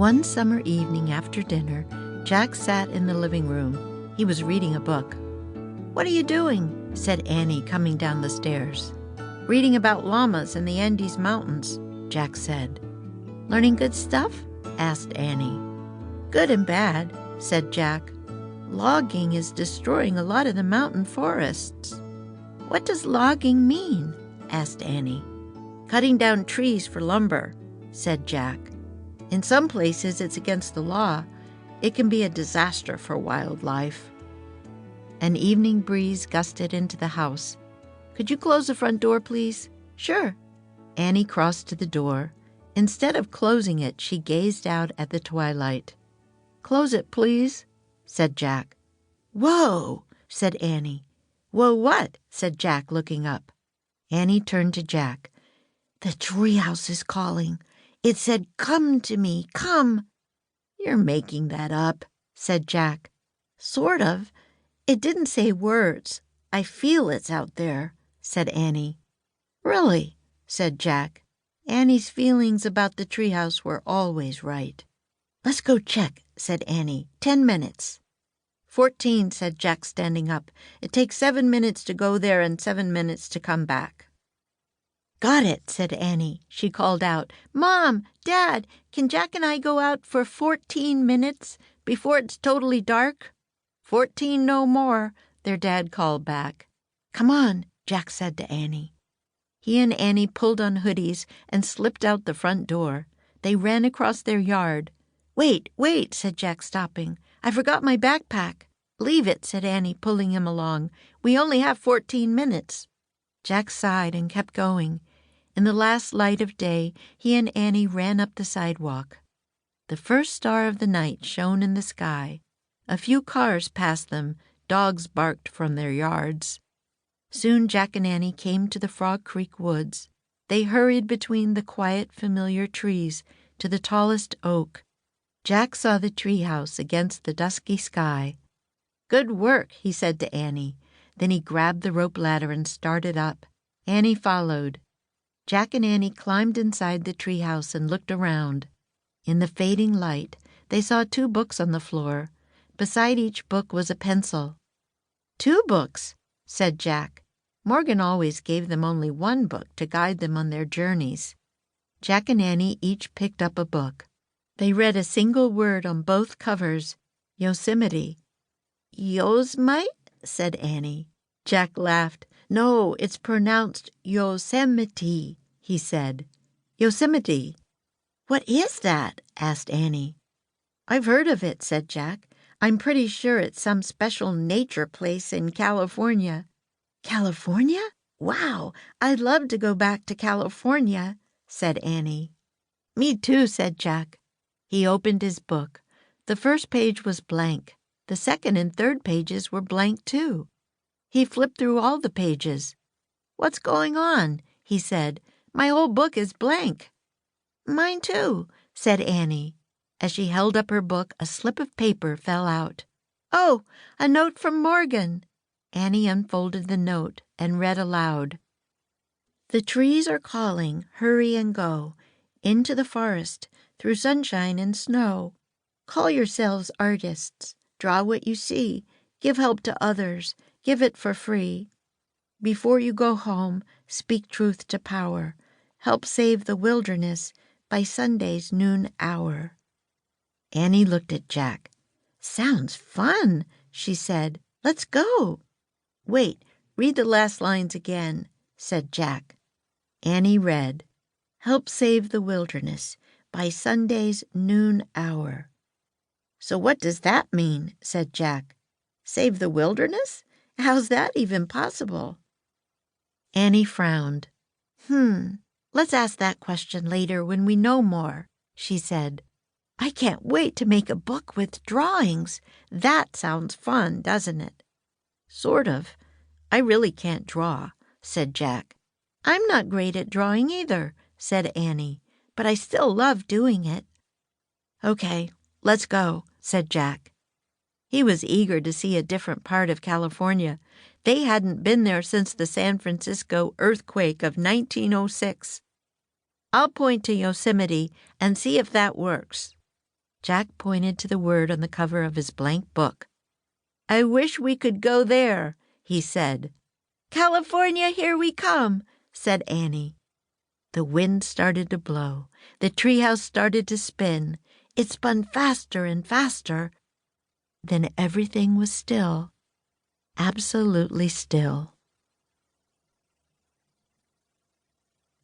One summer evening after dinner, Jack sat in the living room. He was reading a book. "What are you doing?" said Annie, coming down the stairs. "Reading about llamas in the Andes Mountains," Jack said. "Learning good stuff?" asked Annie. "Good and bad," said Jack. "Logging is destroying a lot of the mountain forests." "What does logging mean?" asked Annie. "Cutting down trees for lumber," said Jack. "In some places it's against the law. It can be a disaster for wildlife." An evening breeze gusted into the house. "Could you close the front door, please?" "Sure." Annie crossed to the door. Instead of closing it, she gazed out at the twilight. "Close it, please," said Jack. "Whoa," said Annie. "Whoa what?" said Jack, looking up. Annie turned to Jack. "The treehouse is calling. It said, 'Come to me, come.'" "You're making that up," said Jack. "Sort of. It didn't say words. I feel it's out there," said Annie. "Really?" said Jack. Annie's feelings about the treehouse were always right. "Let's go check," said Annie. 10 minutes. 14, said Jack, standing up. "It takes 7 minutes to go there and 7 minutes to come back." "Got it," said Annie. She called out, "Mom, Dad, can Jack and I go out for 14 minutes before it's totally dark?" 14 no more, their dad called back. "Come on," Jack said to Annie. He and Annie pulled on hoodies and slipped out the front door. They ran across their yard. "Wait, wait," said Jack, stopping. "I forgot my backpack." "Leave it," said Annie, pulling him along. "We only have 14 minutes." Jack sighed and kept going. In the last light of day, he and Annie ran up the sidewalk. The first star of the night shone in the sky. A few cars passed them. Dogs barked from their yards. Soon Jack and Annie came to the Frog Creek woods. They hurried between the quiet, familiar trees to the tallest oak. Jack saw the treehouse against the dusky sky. "Good work," he said to Annie. Then he grabbed the rope ladder and started up. Annie followed. Jack and Annie climbed inside the treehouse and looked around. In the fading light, they saw 2 books on the floor. Beside each book was a pencil. "2 books," said Jack. Morgan always gave them only 1 book to guide them on their journeys. Jack and Annie each picked up a book. They read a single word on both covers, Yosemite. "Yosemite?" said Annie. Jack laughed. "No, it's pronounced Yosemite," he said. "Yosemite." "What is that?" asked Annie. "I've heard of it," said Jack. "I'm pretty sure it's some special nature place in California." "California? Wow, I'd love to go back to California," said Annie. "Me too," said Jack. He opened his book. The first page was blank. The second and third pages were blank too. He flipped through all the pages. "What's going on?" he said. "My whole book is blank." "Mine too," said Annie. As she held up her book, a slip of paper fell out. "Oh, a note from Morgan." Annie unfolded the note and read aloud. "The trees are calling, hurry and go, into the forest, through sunshine and snow. Call yourselves artists, draw what you see, give help to others, give it for free. Before you go home, speak truth to power, help save the wilderness by Sunday's noon hour." Annie looked at Jack. "Sounds fun," she said. "Let's go." "Wait, read the last lines again," said Jack. Annie read, "Help save the wilderness by Sunday's noon hour." "So what does that mean?" said Jack. "Save the wilderness? How's that even possible?" Annie frowned. Let's ask that question later when we know more," she said. "I can't wait to make a book with drawings. That sounds fun, doesn't it?" "Sort of. I really can't draw," said Jack. "I'm not great at drawing either," said Annie, "but I still love doing it." "Okay, let's go," said Jack. He was eager to see a different part of California. They hadn't been there since the San Francisco earthquake of 1906. "I'll point to Yosemite and see if that works." Jack pointed to the word on the cover of his blank book. "I wish we could go there," he said. "California, here we come," said Annie. The wind started to blow. The treehouse started to spin. It spun faster and faster. Then everything was still, absolutely still.